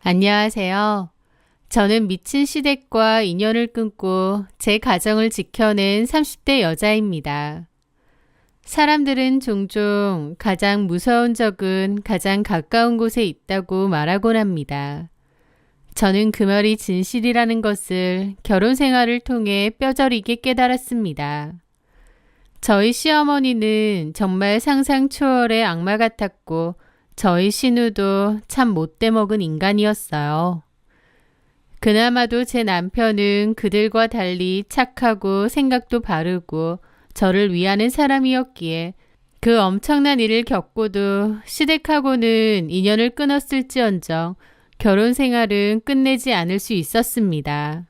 안녕하세요. 저는 미친 시댁과 인연을 끊고 제 가정을 지켜낸 30대 여자입니다. 사람들은 종종 가장 무서운 적은 가장 가까운 곳에 있다고 말하곤 합니다. 저는 그 말이 진실이라는 것을 결혼 생활을 통해 뼈저리게 깨달았습니다. 저희 시어머니는 정말 상상 초월의 악마 같았고 저희 신우도 참 못돼 먹은 인간이었어요. 그나마도 제 남편은 그들과 달리 착하고 생각도 바르고 저를 위하는 사람이었기에 그 엄청난 일을 겪고도 시댁하고는 인연을 끊었을지언정 결혼 생활은 끝내지 않을 수 있었습니다.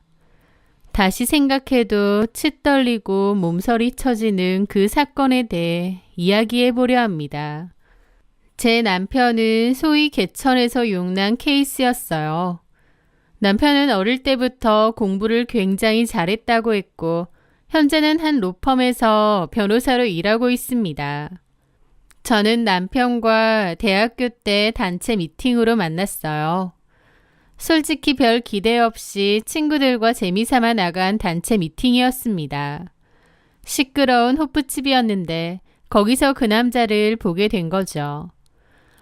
다시 생각해도 치 떨리고 몸서리 쳐지는 그 사건에 대해 이야기해 보려 합니다. 제 남편은 소위 개천에서 용난 케이스였어요. 남편은 어릴 때부터 공부를 굉장히 잘했다고 했고 현재는 한 로펌에서 변호사로 일하고 있습니다. 저는 남편과 대학교 때 단체 미팅으로 만났어요. 솔직히 별 기대 없이 친구들과 재미삼아 나간 단체 미팅이었습니다. 시끄러운 호프집이었는데 거기서 그 남자를 보게 된 거죠.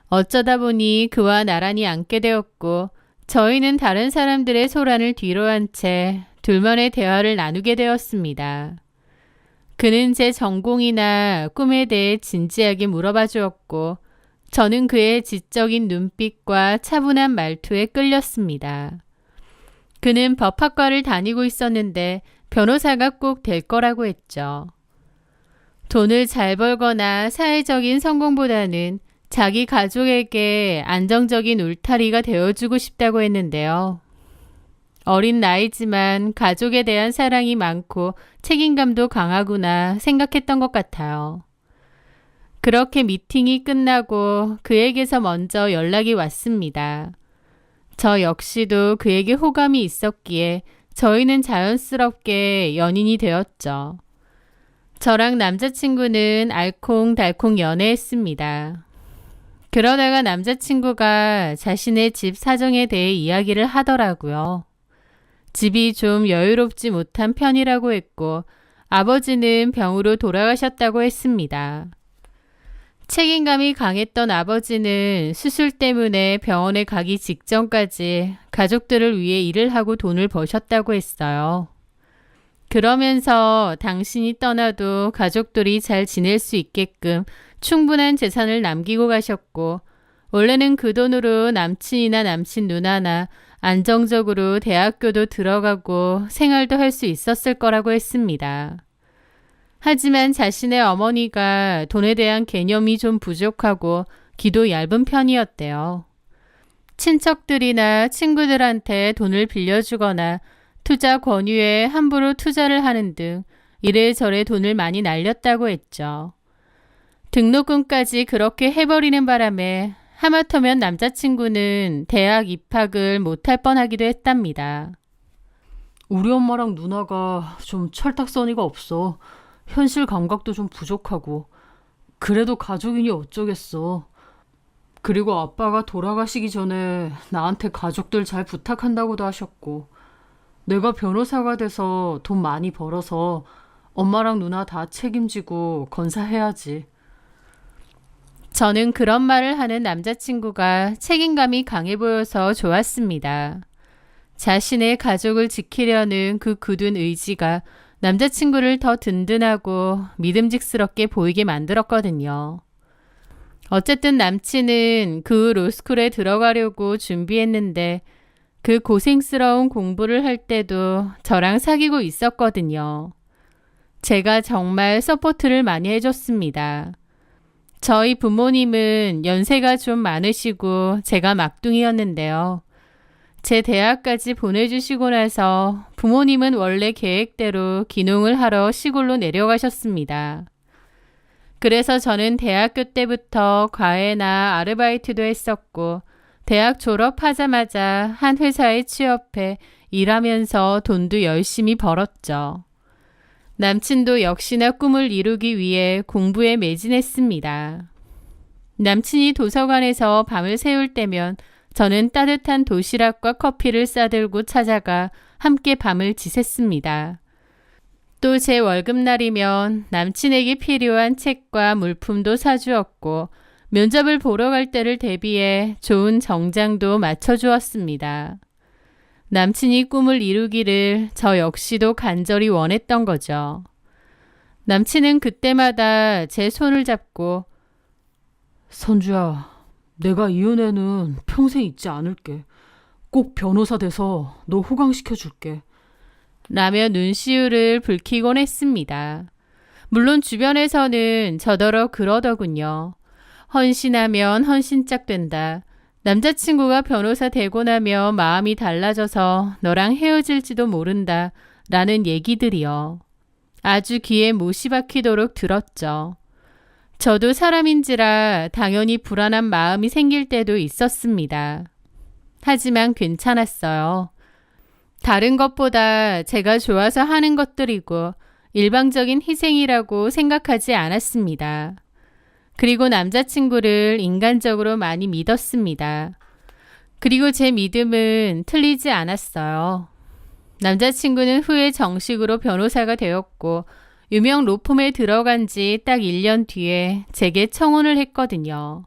어쩌다 보니 그와 나란히 앉게 되었고 저희는 다른 사람들의 소란을 뒤로한 채 둘만의 대화를 나누게 되었습니다. 그는 제 전공이나 꿈에 대해 진지하게 물어봐 주었고 저는 그의 지적인 눈빛과 차분한 말투에 끌렸습니다. 그는 법학과를 다니고 있었는데 변호사가 꼭 될 거라고 했죠. 돈을 잘 벌거나 사회적인 성공보다는 자기 가족에게 안정적인 울타리가 되어주고 싶다고 했는데요. 어린 나이지만 가족에 대한 사랑이 많고 책임감도 강하구나 생각했던 것 같아요. 그렇게 미팅이 끝나고 그에게서 먼저 연락이 왔습니다. 저 역시도 그에게 호감이 있었기에 저희는 자연스럽게 연인이 되었죠. 저랑 남자친구는 알콩달콩 연애했습니다. 그러다가 남자친구가 자신의 집 사정에 대해 이야기를 하더라고요. 집이 좀 여유롭지 못한 편이라고 했고 아버지는 병으로 돌아가셨다고 했습니다. 책임감이 강했던 아버지는 수술 때문에 병원에 가기 직전까지 가족들을 위해 일을 하고 돈을 버셨다고 했어요. 그러면서 당신이 떠나도 가족들이 잘 지낼 수 있게끔 충분한 재산을 남기고 가셨고 원래는 그 돈으로 남친이나 남친 누나나 안정적으로 대학교도 들어가고 생활도 할 수 있었을 거라고 했습니다. 하지만 자신의 어머니가 돈에 대한 개념이 좀 부족하고 기도 얇은 편이었대요. 친척들이나 친구들한테 돈을 빌려주거나 투자 권유에 함부로 투자를 하는 등 이래저래 돈을 많이 날렸다고 했죠. 등록금까지 그렇게 해버리는 바람에 하마터면 남자친구는 대학 입학을 못할 뻔하기도 했답니다. 우리 엄마랑 누나가 좀 철딱서니가 없어. 현실 감각도 좀 부족하고. 그래도 가족이니 어쩌겠어. 그리고 아빠가 돌아가시기 전에 나한테 가족들 잘 부탁한다고도 하셨고. 내가 변호사가 돼서 돈 많이 벌어서 엄마랑 누나 다 책임지고 건사해야지. 저는 그런 말을 하는 남자친구가 책임감이 강해 보여서 좋았습니다. 자신의 가족을 지키려는 그 굳은 의지가 남자친구를 더 든든하고 믿음직스럽게 보이게 만들었거든요. 어쨌든 남친은 그 로스쿨에 들어가려고 준비했는데 그 고생스러운 공부를 할 때도 저랑 사귀고 있었거든요. 제가 정말 서포트를 많이 해줬습니다. 저희 부모님은 연세가 좀 많으시고 제가 막둥이였는데요. 제 대학까지 보내주시고 나서 부모님은 원래 계획대로 귀농을 하러 시골로 내려가셨습니다. 그래서 저는 대학교 때부터 과외나 아르바이트도 했었고 대학 졸업하자마자 한 회사에 취업해 일하면서 돈도 열심히 벌었죠. 남친도 역시나 꿈을 이루기 위해 공부에 매진했습니다. 남친이 도서관에서 밤을 새울 때면 저는 따뜻한 도시락과 커피를 싸들고 찾아가 함께 밤을 지샜습니다. 또 제 월급날이면 남친에게 필요한 책과 물품도 사주었고 면접을 보러 갈 때를 대비해 좋은 정장도 맞춰주었습니다. 남친이 꿈을 이루기를 저 역시도 간절히 원했던 거죠. 남친은 그때마다 제 손을 잡고 선주야, 내가 이 은혜는 평생 잊지 않을게. 꼭 변호사 돼서 너 호강시켜줄게. 라며 눈시울을 붉히곤 했습니다. 물론 주변에서는 저더러 그러더군요. 헌신하면 헌신짝 된다. 남자친구가 변호사 되고 나면 마음이 달라져서 너랑 헤어질지도 모른다. 라는 얘기들이요. 아주 귀에 못이 박히도록 들었죠. 저도 사람인지라 당연히 불안한 마음이 생길 때도 있었습니다. 하지만 괜찮았어요. 다른 것보다 제가 좋아서 하는 것들이고 일방적인 희생이라고 생각하지 않았습니다. 그리고 남자친구를 인간적으로 많이 믿었습니다. 그리고 제 믿음은 틀리지 않았어요. 남자친구는 후에 정식으로 변호사가 되었고 유명 로펌에 들어간 지 딱 1년 뒤에 제게 청혼을 했거든요.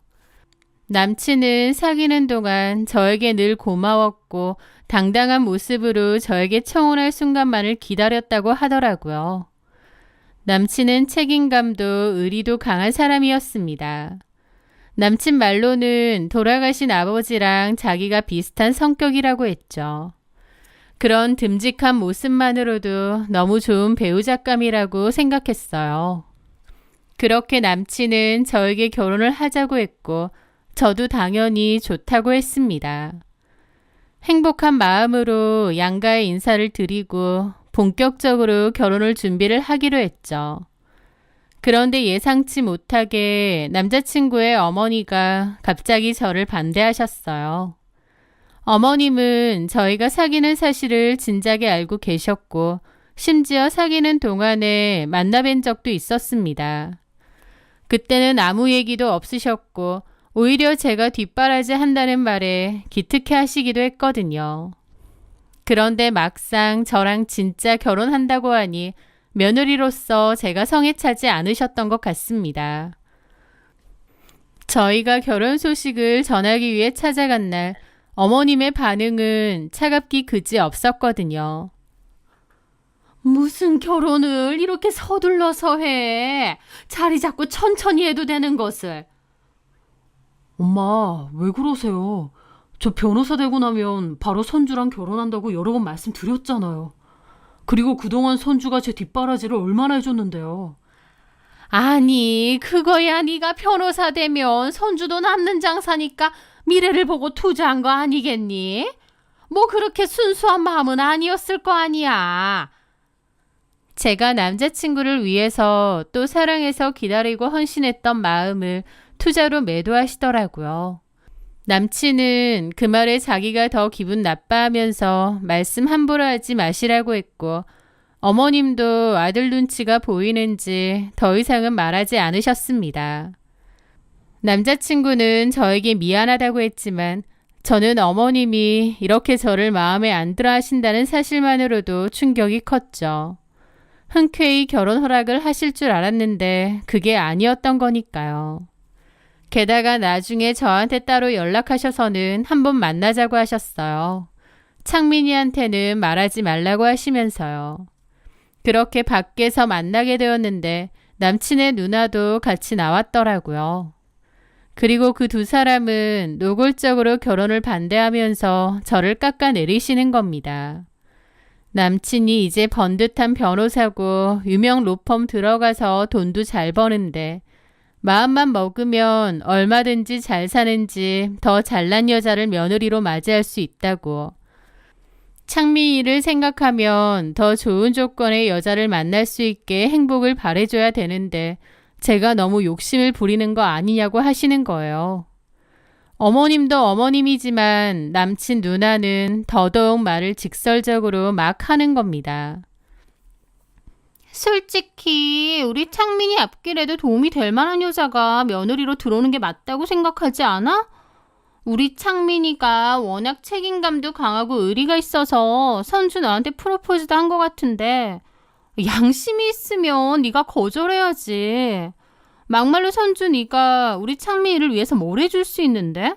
남친은 사귀는 동안 저에게 늘 고마웠고 당당한 모습으로 저에게 청혼할 순간만을 기다렸다고 하더라고요. 남친은 책임감도 의리도 강한 사람이었습니다. 남친 말로는 돌아가신 아버지랑 자기가 비슷한 성격이라고 했죠. 그런 듬직한 모습만으로도 너무 좋은 배우작감이라고 생각했어요. 그렇게 남친은 저에게 결혼을 하자고 했고 저도 당연히 좋다고 했습니다. 행복한 마음으로 양가의 인사를 드리고 본격적으로 결혼을 준비를 하기로 했죠. 그런데 예상치 못하게 남자친구의 어머니가 갑자기 저를 반대하셨어요. 어머님은 저희가 사귀는 사실을 진작에 알고 계셨고 심지어 사귀는 동안에 만나뵌 적도 있었습니다. 그때는 아무 얘기도 없으셨고 오히려 제가 뒷바라지 한다는 말에 기특해 하시기도 했거든요. 그런데 막상 저랑 진짜 결혼한다고 하니 며느리로서 제가 성에 차지 않으셨던 것 같습니다. 저희가 결혼 소식을 전하기 위해 찾아간 날 어머님의 반응은 차갑기 그지 없었거든요. 무슨 결혼을 이렇게 서둘러서 해? 자리 잡고 천천히 해도 되는 것을. 엄마, 왜 그러세요? 저 변호사 되고 나면 바로 선주랑 결혼한다고 여러 번 말씀드렸잖아요. 그리고 그동안 선주가 제 뒷바라지를 얼마나 해줬는데요. 아니, 그거야 네가 변호사 되면 선주도 남는 장사니까 미래를 보고 투자한 거 아니겠니? 뭐 그렇게 순수한 마음은 아니었을 거 아니야. 제가 남자친구를 위해서 또 사랑해서 기다리고 헌신했던 마음을 투자로 매도하시더라고요. 남친은 그 말에 자기가 더 기분 나빠하면서 말씀 함부로 하지 마시라고 했고 어머님도 아들 눈치가 보이는지 더 이상은 말하지 않으셨습니다. 남자친구는 저에게 미안하다고 했지만 저는 어머님이 이렇게 저를 마음에 안 들어 하신다는 사실만으로도 충격이 컸죠. 흔쾌히 결혼 허락을 하실 줄 알았는데 그게 아니었던 거니까요. 게다가 나중에 저한테 따로 연락하셔서는 한번 만나자고 하셨어요. 창민이한테는 말하지 말라고 하시면서요. 그렇게 밖에서 만나게 되었는데 남친의 누나도 같이 나왔더라고요. 그리고 그 두 사람은 노골적으로 결혼을 반대하면서 저를 깎아내리시는 겁니다. 남친이 이제 번듯한 변호사고 유명 로펌 들어가서 돈도 잘 버는데 마음만 먹으면 얼마든지 잘 사는지 더 잘난 여자를 며느리로 맞이할 수 있다고. 창민이를 생각하면 더 좋은 조건의 여자를 만날 수 있게 행복을 바래줘야 되는데 제가 너무 욕심을 부리는 거 아니냐고 하시는 거예요. 어머님도 어머님이지만 남친 누나는 더더욱 말을 직설적으로 막 하는 겁니다. 솔직히 우리 창민이 앞길에도 도움이 될 만한 여자가 며느리로 들어오는 게 맞다고 생각하지 않아? 우리 창민이가 워낙 책임감도 강하고 의리가 있어서 선주 너한테 프로포즈도 한 것 같은데 양심이 있으면 네가 거절해야지. 막말로 선주 네가 우리 창민이를 위해서 뭘 해줄 수 있는데?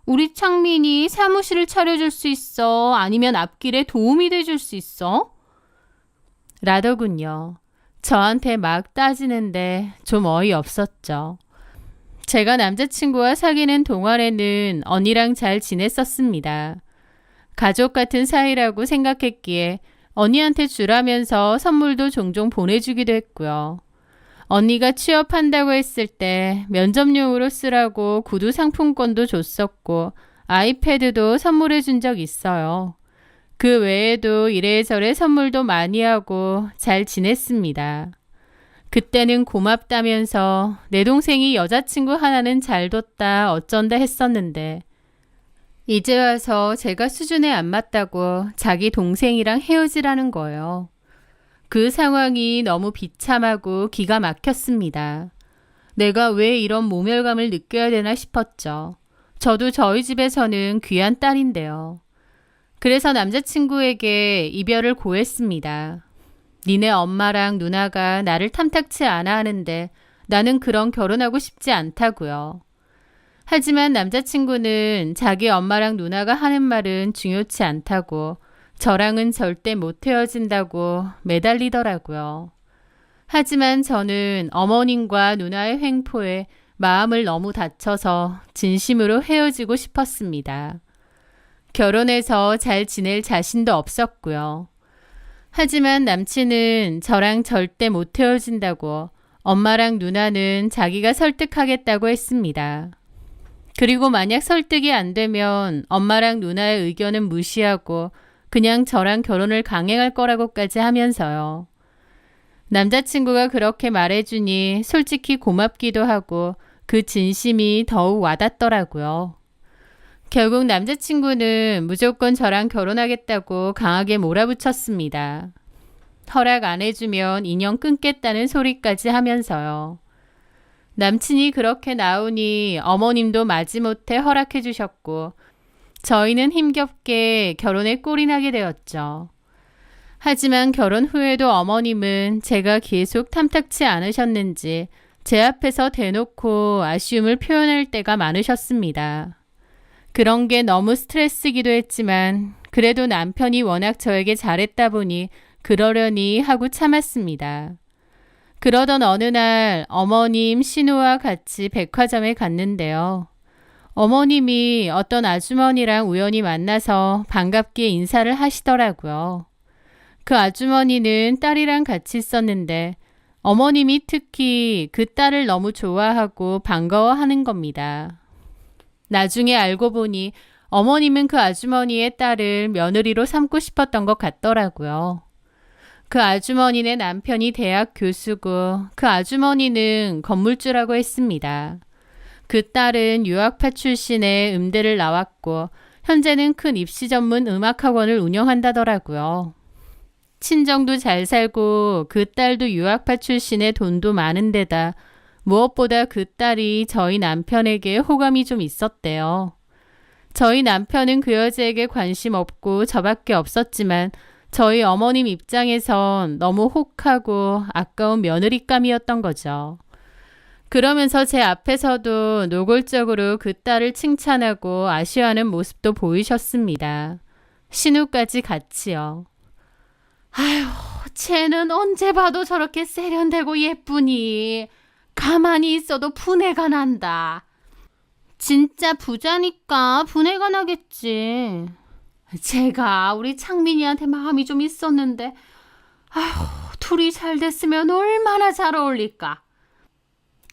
우리 창민이 사무실을 차려줄 수 있어? 아니면 앞길에 도움이 돼줄 수 있어? 라더군요. 저한테 막 따지는데 좀 어이없었죠. 제가 남자친구와 사귀는 동안에는 언니랑 잘 지냈었습니다. 가족 같은 사이라고 생각했기에 언니한테 주라면서 선물도 종종 보내주기도 했고요. 언니가 취업한다고 했을 때 면접용으로 쓰라고 구두 상품권도 줬었고 아이패드도 선물해 준 적 있어요. 그 외에도 이래저래 선물도 많이 하고 잘 지냈습니다. 그때는 고맙다면서 내 동생이 여자친구 하나는 잘 뒀다 어쩐다 했었는데 이제 와서 제가 수준에 안 맞다고 자기 동생이랑 헤어지라는 거예요. 그 상황이 너무 비참하고 기가 막혔습니다. 내가 왜 이런 모멸감을 느껴야 되나 싶었죠. 저도 저희 집에서는 귀한 딸인데요. 그래서 남자친구에게 이별을 고했습니다. 니네 엄마랑 누나가 나를 탐탁치 않아 하는데 나는 그런 결혼하고 싶지 않다고요. 하지만 남자친구는 자기 엄마랑 누나가 하는 말은 중요치 않다고 저랑은 절대 못 헤어진다고 매달리더라고요. 하지만 저는 어머님과 누나의 횡포에 마음을 너무 다쳐서 진심으로 헤어지고 싶었습니다. 결혼해서 잘 지낼 자신도 없었고요. 하지만 남친은 저랑 절대 못 헤어진다고 엄마랑 누나는 자기가 설득하겠다고 했습니다. 그리고 만약 설득이 안 되면 엄마랑 누나의 의견은 무시하고 그냥 저랑 결혼을 강행할 거라고까지 하면서요. 남자친구가 그렇게 말해주니 솔직히 고맙기도 하고 그 진심이 더욱 와닿더라고요. 결국 남자친구는 무조건 저랑 결혼하겠다고 강하게 몰아붙였습니다. 허락 안 해주면 인연 끊겠다는 소리까지 하면서요. 남친이 그렇게 나오니 어머님도 마지못해 허락해 주셨고 저희는 힘겹게 결혼에 꼴이 나게 되었죠. 하지만 결혼 후에도 어머님은 제가 계속 탐탁치 않으셨는지 제 앞에서 대놓고 아쉬움을 표현할 때가 많으셨습니다. 그런 게 너무 스트레스이기도 했지만 그래도 남편이 워낙 저에게 잘했다 보니 그러려니 하고 참았습니다. 그러던 어느 날 어머님 신우와 같이 백화점에 갔는데요. 어머님이 어떤 아주머니랑 우연히 만나서 반갑게 인사를 하시더라고요. 그 아주머니는 딸이랑 같이 있었는데 어머님이 특히 그 딸을 너무 좋아하고 반가워하는 겁니다. 나중에 알고 보니 어머님은 그 아주머니의 딸을 며느리로 삼고 싶었던 것 같더라고요. 그 아주머니네 남편이 대학 교수고 그 아주머니는 건물주라고 했습니다. 그 딸은 유학파 출신의 음대를 나왔고 현재는 큰 입시 전문 음악학원을 운영한다더라고요. 친정도 잘 살고 그 딸도 유학파 출신의 돈도 많은 데다 무엇보다 그 딸이 저희 남편에게 호감이 좀 있었대요. 저희 남편은 그 여자에게 관심 없고 저밖에 없었지만 저희 어머님 입장에선 너무 혹하고 아까운 며느리감이었던 거죠. 그러면서 제 앞에서도 노골적으로 그 딸을 칭찬하고 아쉬워하는 모습도 보이셨습니다. 신우까지 같이요. 아휴, 쟤는 언제 봐도 저렇게 세련되고 예쁘니. 가만히 있어도 분해가 난다. 진짜 부자니까 분해가 나겠지. 제가 우리 창민이한테 마음이 좀 있었는데 아휴, 둘이 잘 됐으면 얼마나 잘 어울릴까.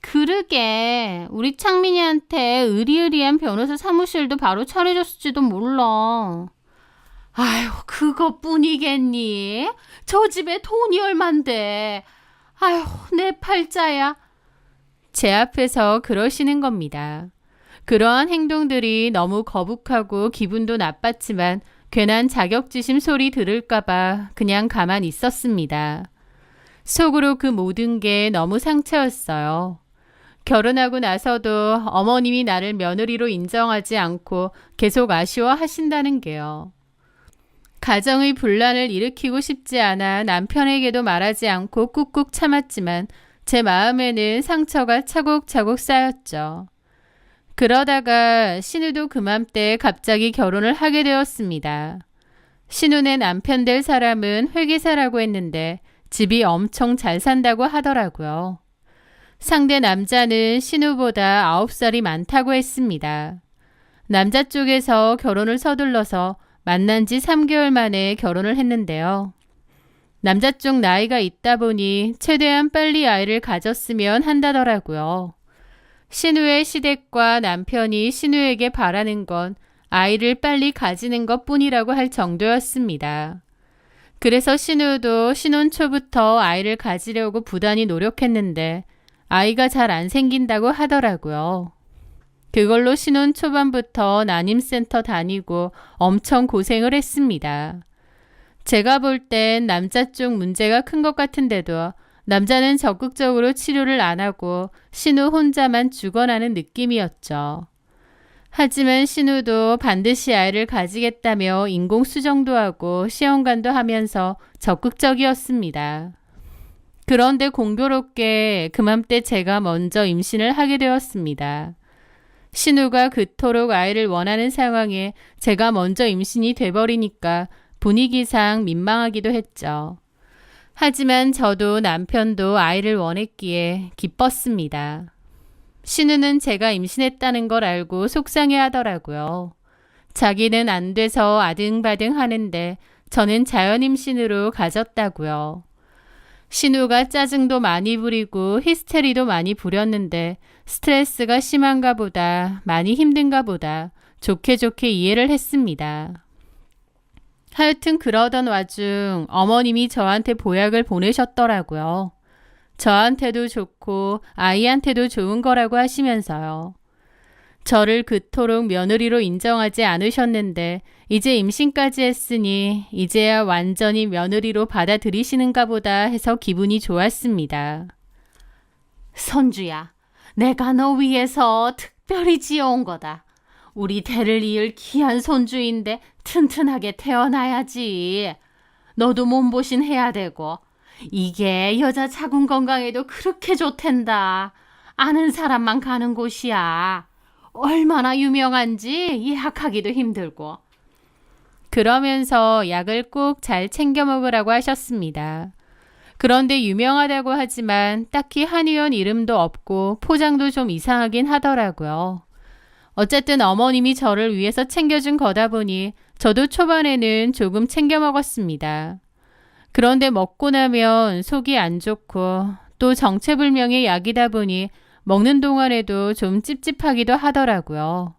그러게 우리 창민이한테 의리의리한 변호사 사무실도 바로 차려줬을지도 몰라. 아휴, 그것뿐이겠니? 저 집에 돈이 얼만데. 아휴, 내 팔자야. 제 앞에서 그러시는 겁니다. 그러한 행동들이 너무 거북하고 기분도 나빴지만 괜한 자격지심 소리 들을까봐 그냥 가만히 있었습니다. 속으로 그 모든 게 너무 상처였어요. 결혼하고 나서도 어머님이 나를 며느리로 인정하지 않고 계속 아쉬워하신다는 게요. 가정의 분란을 일으키고 싶지 않아 남편에게도 말하지 않고 꾹꾹 참았지만 제 마음에는 상처가 차곡차곡 쌓였죠. 그러다가 신우도 그맘때 갑자기 결혼을 하게 되었습니다. 신우네 남편 될 사람은 회계사라고 했는데 집이 엄청 잘 산다고 하더라고요. 상대 남자는 신우보다 9살이 많다고 했습니다. 남자 쪽에서 결혼을 서둘러서 만난 지 3개월 만에 결혼을 했는데요. 남자 쪽 나이가 있다 보니 최대한 빨리 아이를 가졌으면 한다더라고요. 신우의 시댁과 남편이 신우에게 바라는 건 아이를 빨리 가지는 것 뿐이라고 할 정도였습니다. 그래서 신우도 신혼 초부터 아이를 가지려고 부단히 노력했는데 아이가 잘 안 생긴다고 하더라고요. 그걸로 신혼 초반부터 난임센터 다니고 엄청 고생을 했습니다. 제가 볼 땐 남자 쪽 문제가 큰 것 같은데도 남자는 적극적으로 치료를 안 하고 신우 혼자만 죽어나는 느낌이었죠. 하지만 신우도 반드시 아이를 가지겠다며 인공수정도 하고 시험관도 하면서 적극적이었습니다. 그런데 공교롭게 그맘때 제가 먼저 임신을 하게 되었습니다. 신우가 그토록 아이를 원하는 상황에 제가 먼저 임신이 돼버리니까 분위기상 민망하기도 했죠. 하지만 저도 남편도 아이를 원했기에 기뻤습니다. 신우는 제가 임신했다는 걸 알고 속상해 하더라고요. 자기는 안 돼서 아등바등 하는데 저는 자연 임신으로 가졌다고요. 신우가 짜증도 많이 부리고 히스테리도 많이 부렸는데 스트레스가 심한가 보다, 많이 힘든가 보다 좋게 이해를 했습니다. 하여튼 그러던 와중 어머님이 저한테 보약을 보내셨더라고요. 저한테도 좋고 아이한테도 좋은 거라고 하시면서요. 저를 그토록 며느리로 인정하지 않으셨는데 이제 임신까지 했으니 이제야 완전히 며느리로 받아들이시는가 보다 해서 기분이 좋았습니다. 선주야, 내가 너 위해서 특별히 지어온 거다. 우리 대를 이을 귀한 손주인데 튼튼하게 태어나야지. 너도 몸보신 해야 되고 이게 여자 자궁 건강에도 그렇게 좋댄다. 아는 사람만 가는 곳이야. 얼마나 유명한지 예약하기도 힘들고. 그러면서 약을 꼭 잘 챙겨 먹으라고 하셨습니다. 그런데 유명하다고 하지만 딱히 한의원 이름도 없고 포장도 좀 이상하긴 하더라고요. 어쨌든 어머님이 저를 위해서 챙겨준 거다 보니 저도 초반에는 조금 챙겨 먹었습니다. 그런데 먹고 나면 속이 안 좋고 또 정체불명의 약이다 보니 먹는 동안에도 좀 찝찝하기도 하더라고요.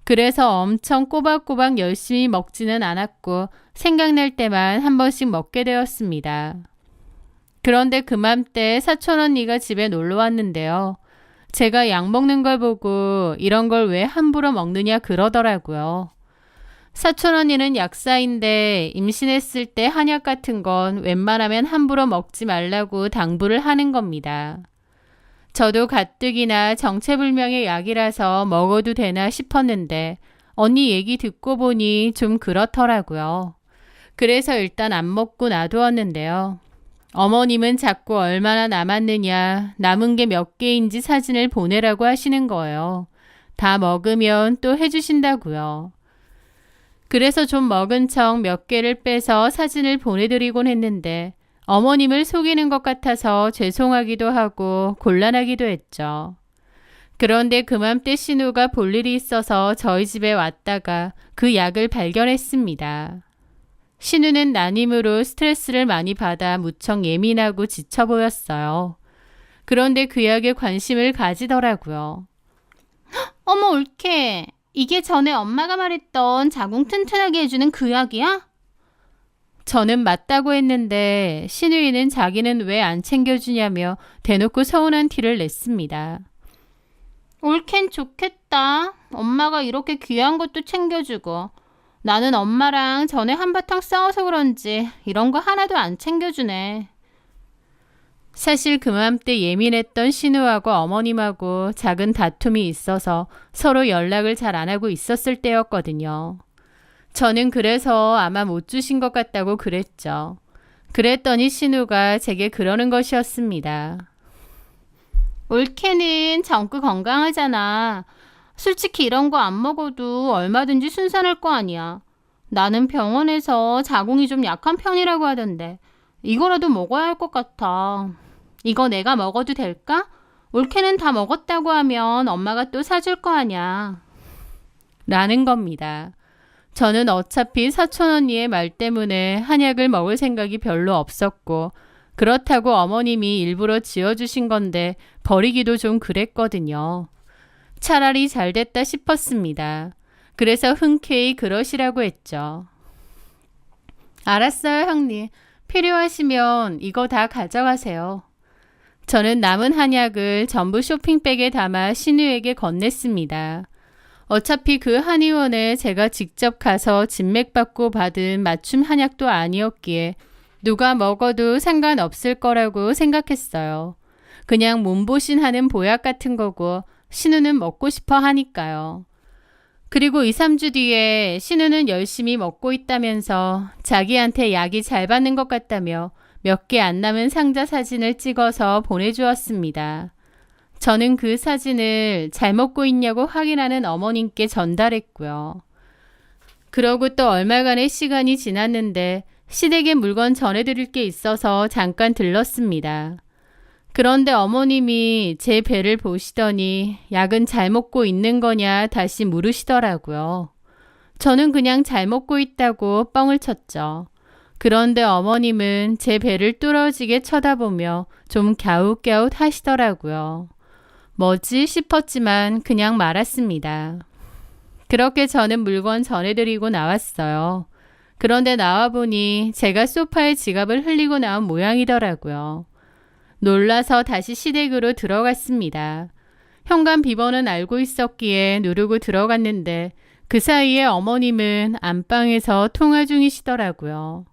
그래서 엄청 꼬박꼬박 열심히 먹지는 않았고 생각날 때만 한 번씩 먹게 되었습니다. 그런데 그맘때 사촌 언니가 집에 놀러 왔는데요. 제가 약 먹는 걸 보고 이런 걸 왜 함부로 먹느냐 그러더라고요. 사촌 언니는 약사인데 임신했을 때 한약 같은 건 웬만하면 함부로 먹지 말라고 당부를 하는 겁니다. 저도 가뜩이나 정체불명의 약이라서 먹어도 되나 싶었는데 언니 얘기 듣고 보니 좀 그렇더라고요. 그래서 일단 안 먹고 놔두었는데요. 어머님은 자꾸 얼마나 남았느냐, 남은 게 몇 개인지 사진을 보내라고 하시는 거예요. 다 먹으면 또 해주신다고요. 그래서 좀 먹은 척 몇 개를 빼서 사진을 보내드리곤 했는데 어머님을 속이는 것 같아서 죄송하기도 하고 곤란하기도 했죠. 그런데 그맘때 신우가 볼 일이 있어서 저희 집에 왔다가 그 약을 발견했습니다. 신우는 난임으로 스트레스를 많이 받아 무척 예민하고 지쳐 보였어요. 그런데 그 약에 관심을 가지더라고요. 어머 옳게 이게 전에 엄마가 말했던 자궁 튼튼하게 해주는 그 약이야? 저는 맞다고 했는데 신우이는 자기는 왜 안 챙겨주냐며 대놓고 서운한 티를 냈습니다. 옳겐 좋겠다. 엄마가 이렇게 귀한 것도 챙겨주고 나는 엄마랑 전에 한바탕 싸워서 그런지 이런 거 하나도 안 챙겨주네. 사실 그맘때 예민했던 신우하고 어머님하고 작은 다툼이 있어서 서로 연락을 잘 안 하고 있었을 때였거든요. 저는 그래서 아마 못 주신 것 같다고 그랬죠. 그랬더니 신우가 제게 그러는 것이었습니다. 올케는 정크 건강하잖아. 솔직히 이런 거 안 먹어도 얼마든지 순산할 거 아니야. 나는 병원에서 자궁이 좀 약한 편이라고 하던데 이거라도 먹어야 할 것 같아. 이거 내가 먹어도 될까? 올케는 다 먹었다고 하면 엄마가 또 사줄 거 아냐. 라는 겁니다. 저는 어차피 사촌 언니의 말 때문에 한약을 먹을 생각이 별로 없었고 그렇다고 어머님이 일부러 지어주신 건데 버리기도 좀 그랬거든요. 차라리 잘 됐다 싶었습니다. 그래서 흔쾌히 그러시라고 했죠. 알았어요, 형님. 필요하시면 이거 다 가져가세요. 저는 남은 한약을 전부 쇼핑백에 담아 신우에게 건넸습니다. 어차피 그 한의원에 제가 직접 가서 진맥받고 받은 맞춤 한약도 아니었기에 누가 먹어도 상관없을 거라고 생각했어요. 그냥 몸보신하는 보약 같은 거고 신우는 먹고 싶어 하니까요. 그리고 2, 3주 뒤에 신우는 열심히 먹고 있다면서 자기한테 약이 잘 받는 것 같다며 몇 개 안 남은 상자 사진을 찍어서 보내주었습니다. 저는 그 사진을 잘 먹고 있냐고 확인하는 어머님께 전달했고요. 그러고 또 얼마간의 시간이 지났는데 시댁에 물건 전해드릴 게 있어서 잠깐 들렀습니다. 그런데 어머님이 제 배를 보시더니 약은 잘 먹고 있는 거냐 다시 물으시더라고요. 저는 그냥 잘 먹고 있다고 뻥을 쳤죠. 그런데 어머님은 제 배를 뚫어지게 쳐다보며 좀 갸웃갸웃 하시더라고요. 뭐지 싶었지만 그냥 말았습니다. 그렇게 저는 물건 전해드리고 나왔어요. 그런데 나와보니 제가 소파에 지갑을 흘리고 나온 모양이더라고요. 놀라서 다시 시댁으로 들어갔습니다. 현관 비번은 알고 있었기에 누르고 들어갔는데 그 사이에 어머님은 안방에서 통화 중이시더라고요.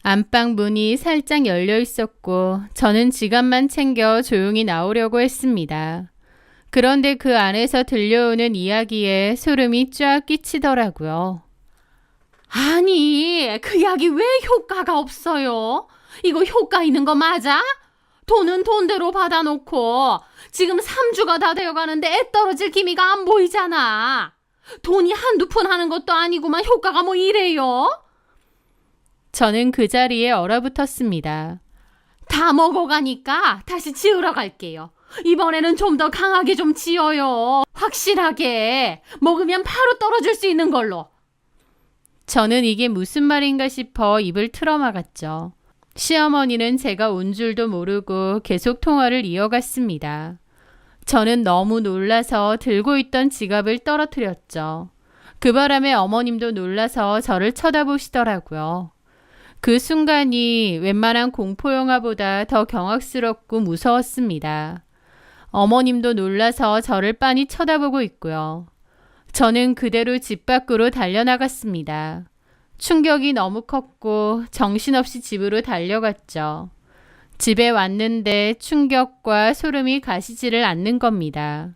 안방 문이 살짝 열려 있었고 저는 지갑만 챙겨 조용히 나오려고 했습니다. 그런데 그 안에서 들려오는 이야기에 소름이 쫙 끼치더라고요. 아니, 그 약이 왜 효과가 없어요? 이거 효과 있는 거 맞아? 돈은 돈대로 받아놓고 지금 3주가 다 되어가는데 애 떨어질 기미가 안 보이잖아. 돈이 한두 푼 하는 것도 아니고만 효과가 뭐 이래요? 저는 그 자리에 얼어붙었습니다. 다 먹어가니까 다시 지으러 갈게요. 이번에는 좀 더 강하게 좀 지어요. 확실하게 먹으면 바로 떨어질 수 있는 걸로. 저는 이게 무슨 말인가 싶어 입을 틀어막았죠. 시어머니는 제가 온 줄도 모르고 계속 통화를 이어갔습니다. 저는 너무 놀라서 들고 있던 지갑을 떨어뜨렸죠. 그 바람에 어머님도 놀라서 저를 쳐다보시더라고요. 그 순간이 웬만한 공포영화보다 더 경악스럽고 무서웠습니다. 어머님도 놀라서 저를 빤히 쳐다보고 있고요. 저는 그대로 집 밖으로 달려나갔습니다. 충격이 너무 컸고 정신없이 집으로 달려갔죠. 집에 왔는데 충격과 소름이 가시지를 않는 겁니다.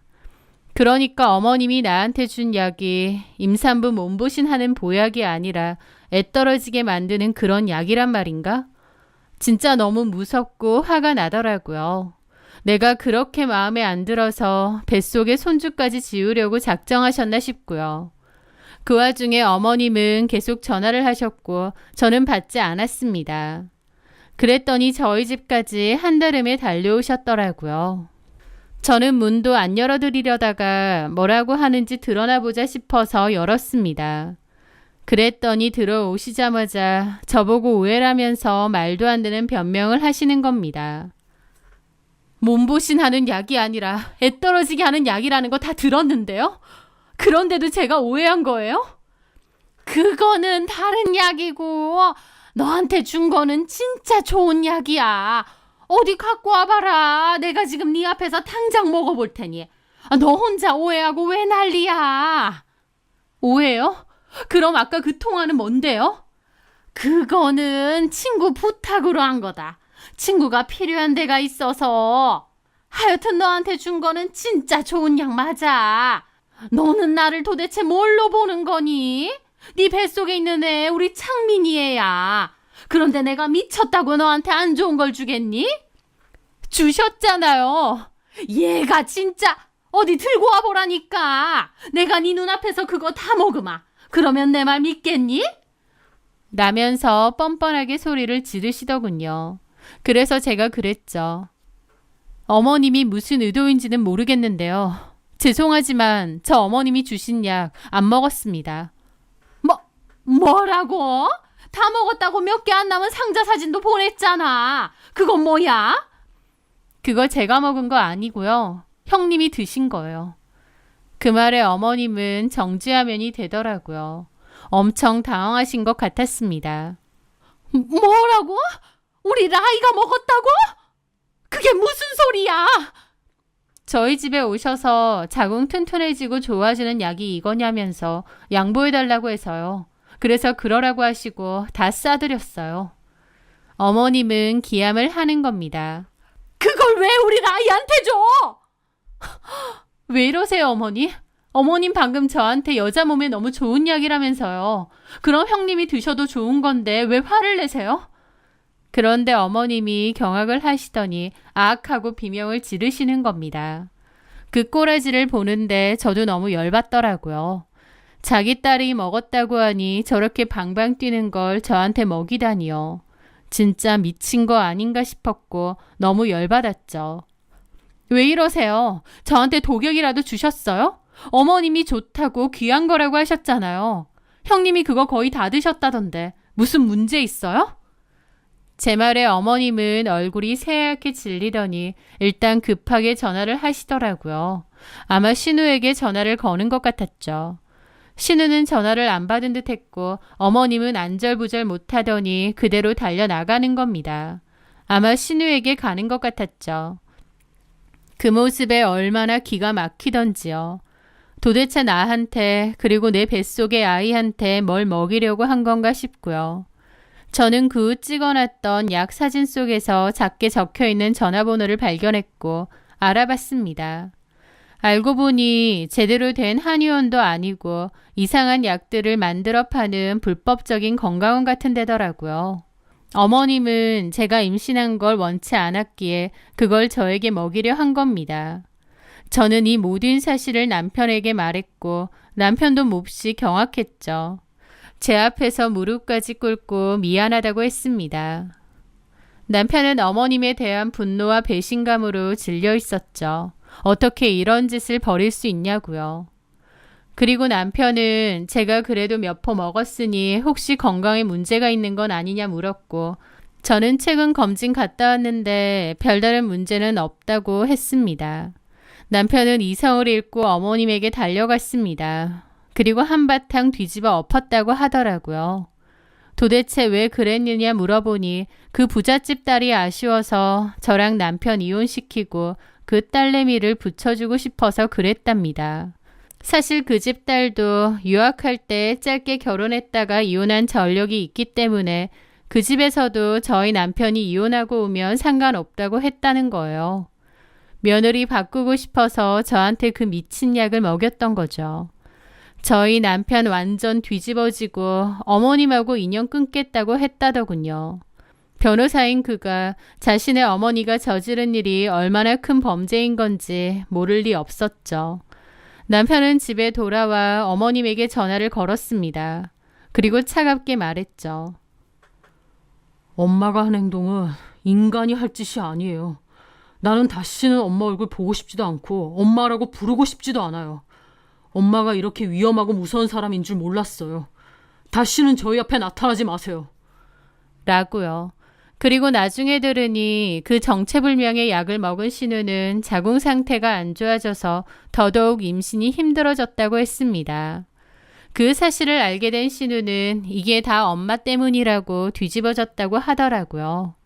그러니까 어머님이 나한테 준 약이 임산부 몸보신하는 보약이 아니라 애 떨어지게 만드는 그런 약이란 말인가? 진짜 너무 무섭고 화가 나더라고요. 내가 그렇게 마음에 안 들어서 뱃속에 손주까지 지우려고 작정하셨나 싶고요. 그 와중에 어머님은 계속 전화를 하셨고 저는 받지 않았습니다. 그랬더니 저희 집까지 한달음에 달려오셨더라고요. 저는 문도 안 열어드리려다가 뭐라고 하는지 드러나 보자 싶어서 열었습니다. 그랬더니 들어오시자마자 저보고 오해라면서 말도 안 되는 변명을 하시는 겁니다. 몸보신하는 약이 아니라 애 떨어지게 하는 약이라는 거 다 들었는데요? 그런데도 제가 오해한 거예요? 그거는 다른 약이고 너한테 준 거는 진짜 좋은 약이야. 어디 갖고 와봐라. 내가 지금 네 앞에서 당장 먹어볼 테니. 너 혼자 오해하고 왜 난리야? 오해요? 그럼 아까 그 통화는 뭔데요? 그거는 친구 부탁으로 한 거다. 친구가 필요한 데가 있어서. 하여튼 너한테 준 거는 진짜 좋은 약 맞아. 너는 나를 도대체 뭘로 보는 거니? 네 뱃속에 있는 애 우리 창민이 애야. 그런데 내가 미쳤다고 너한테 안 좋은 걸 주겠니? 주셨잖아요. 얘가 진짜 어디 들고 와보라니까. 내가 네 눈앞에서 그거 다 먹으마. 그러면 내 말 믿겠니? 라면서 뻔뻔하게 소리를 지르시더군요. 그래서 제가 그랬죠. 어머님이 무슨 의도인지는 모르겠는데요. 죄송하지만 저 어머님이 주신 약 안 먹었습니다. 뭐라고? 다 먹었다고 몇 개 안 남은 상자 사진도 보냈잖아. 그건 뭐야? 그거 제가 먹은 거 아니고요. 형님이 드신 거예요. 그 말에 어머님은 정지화면이 되더라고요. 엄청 당황하신 것 같았습니다. 뭐라고? 우리 라이가 먹었다고? 그게 무슨 소리야? 저희 집에 오셔서 자궁 튼튼해지고 좋아지는 약이 이거냐면서 양보해달라고 해서요. 그래서 그러라고 하시고 다 싸드렸어요. 어머님은 기함을 하는 겁니다. 그걸 왜 우리 라이한테 줘? 왜 이러세요, 어머니? 어머님 방금 저한테 여자 몸에 너무 좋은 약이라면서요. 그럼 형님이 드셔도 좋은 건데 왜 화를 내세요? 그런데 어머님이 경악을 하시더니 아악하고 비명을 지르시는 겁니다. 그 꼬라지를 보는데 저도 너무 열받더라고요. 자기 딸이 먹었다고 하니 저렇게 방방 뛰는 걸 저한테 먹이다니요. 진짜 미친 거 아닌가 싶었고 너무 열받았죠. 왜 이러세요? 저한테 독약이라도 주셨어요? 어머님이 좋다고 귀한 거라고 하셨잖아요. 형님이 그거 거의 다 드셨다던데 무슨 문제 있어요? 제 말에 어머님은 얼굴이 새하얗게 질리더니 일단 급하게 전화를 하시더라고요. 아마 신우에게 전화를 거는 것 같았죠. 신우는 전화를 안 받은 듯 했고 어머님은 안절부절 못하더니 그대로 달려나가는 겁니다. 아마 신우에게 가는 것 같았죠. 그 모습에 얼마나 기가 막히던지요. 도대체 나한테 그리고 내 뱃속의 아이한테 뭘 먹이려고 한 건가 싶고요. 저는 그 후 찍어놨던 약 사진 속에서 작게 적혀있는 전화번호를 발견했고 알아봤습니다. 알고 보니 제대로 된 한의원도 아니고 이상한 약들을 만들어 파는 불법적인 건강원 같은 데더라고요. 어머님은 제가 임신한 걸 원치 않았기에 그걸 저에게 먹이려 한 겁니다. 저는 이 모든 사실을 남편에게 말했고 남편도 몹시 경악했죠. 제 앞에서 무릎까지 꿇고 미안하다고 했습니다. 남편은 어머님에 대한 분노와 배신감으로 질려 있었죠. 어떻게 이런 짓을 벌일 수 있냐고요. 그리고 남편은 제가 그래도 몇 포 먹었으니 혹시 건강에 문제가 있는 건 아니냐 물었고 저는 최근 검진 갔다 왔는데 별다른 문제는 없다고 했습니다. 남편은 이성을 잃고 어머님에게 달려갔습니다. 그리고 한바탕 뒤집어 엎었다고 하더라고요. 도대체 왜 그랬느냐 물어보니 그 부잣집 딸이 아쉬워서 저랑 남편 이혼시키고 그 딸내미를 붙여주고 싶어서 그랬답니다. 사실 그 집 딸도 유학할 때 짧게 결혼했다가 이혼한 전력이 있기 때문에 그 집에서도 저희 남편이 이혼하고 오면 상관없다고 했다는 거예요. 며느리 바꾸고 싶어서 저한테 그 미친 약을 먹였던 거죠. 저희 남편 완전 뒤집어지고 어머님하고 인연 끊겠다고 했다더군요. 변호사인 그가 자신의 어머니가 저지른 일이 얼마나 큰 범죄인 건지 모를 리 없었죠. 남편은 집에 돌아와 어머님에게 전화를 걸었습니다. 그리고 차갑게 말했죠. 엄마가 한 행동은 인간이 할 짓이 아니에요. 나는 다시는 엄마 얼굴 보고 싶지도 않고 엄마라고 부르고 싶지도 않아요. 엄마가 이렇게 위험하고 무서운 사람인 줄 몰랐어요. 다시는 저희 앞에 나타나지 마세요. 라고요. 그리고 나중에 들으니 그 정체불명의 약을 먹은 신우는 자궁 상태가 안 좋아져서 더더욱 임신이 힘들어졌다고 했습니다. 그 사실을 알게 된 신우는 이게 다 엄마 때문이라고 뒤집어졌다고 하더라고요.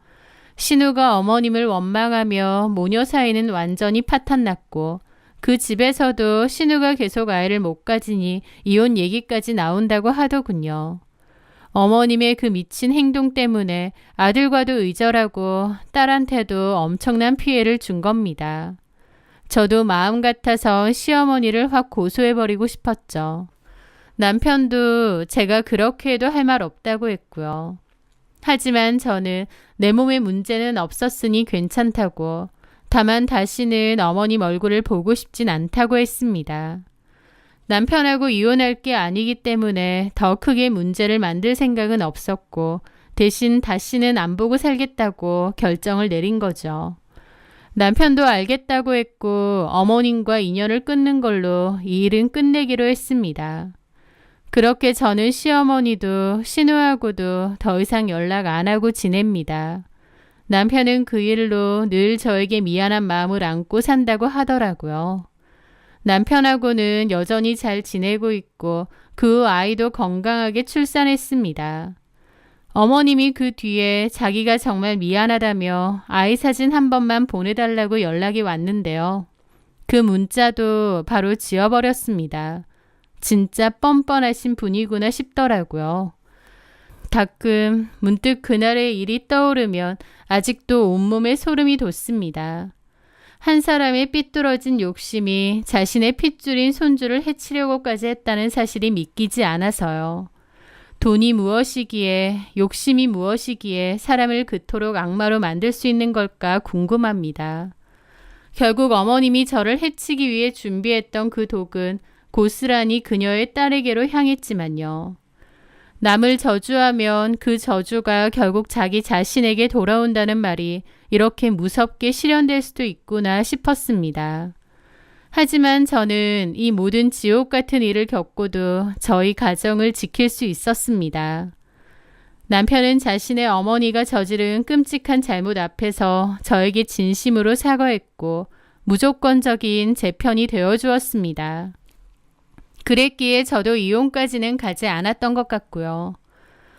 신우가 어머님을 원망하며 모녀 사이는 완전히 파탄났고 그 집에서도 신우가 계속 아이를 못 가지니 이혼 얘기까지 나온다고 하더군요. 어머님의 그 미친 행동 때문에 아들과도 의절하고 딸한테도 엄청난 피해를 준 겁니다. 저도 마음 같아서 시어머니를 확 고소해버리고 싶었죠. 남편도 제가 그렇게 해도 할 말 없다고 했고요. 하지만 저는 내 몸에 문제는 없었으니 괜찮다고, 다만 다시는 어머님 얼굴을 보고 싶진 않다고 했습니다. 남편하고 이혼할 게 아니기 때문에 더 크게 문제를 만들 생각은 없었고, 대신 다시는 안 보고 살겠다고 결정을 내린 거죠. 남편도 알겠다고 했고 어머님과 인연을 끊는 걸로 이 일은 끝내기로 했습니다. 그렇게 저는 시어머니도 신우하고도 더 이상 연락 안 하고 지냅니다. 남편은 그 일로 늘 저에게 미안한 마음을 안고 산다고 하더라고요. 남편하고는 여전히 잘 지내고 있고 그 아이도 건강하게 출산했습니다. 어머님이 그 뒤에 자기가 정말 미안하다며 아이 사진 한 번만 보내달라고 연락이 왔는데요. 그 문자도 바로 지워버렸습니다. 진짜 뻔뻔하신 분이구나 싶더라고요. 가끔 문득 그날의 일이 떠오르면 아직도 온몸에 소름이 돋습니다. 한 사람의 삐뚤어진 욕심이 자신의 핏줄인 손주를 해치려고까지 했다는 사실이 믿기지 않아서요. 돈이 무엇이기에, 욕심이 무엇이기에 사람을 그토록 악마로 만들 수 있는 걸까 궁금합니다. 결국 어머님이 저를 해치기 위해 준비했던 그 독은 고스란히 그녀의 딸에게로 향했지만요. 남을 저주하면 그 저주가 결국 자기 자신에게 돌아온다는 말이 이렇게 무섭게 실현될 수도 있구나 싶었습니다. 하지만 저는 이 모든 지옥 같은 일을 겪고도 저희 가정을 지킬 수 있었습니다. 남편은 자신의 어머니가 저지른 끔찍한 잘못 앞에서 저에게 진심으로 사과했고 무조건적인 제 편이 되어주었습니다. 그랬기에 저도 이혼까지는 가지 않았던 것 같고요.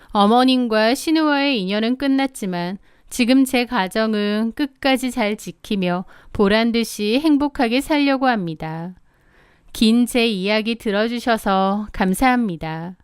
어머님과 신우와의 인연은 끝났지만 지금 제 가정은 끝까지 잘 지키며 보란듯이 행복하게 살려고 합니다. 긴 제 이야기 들어주셔서 감사합니다.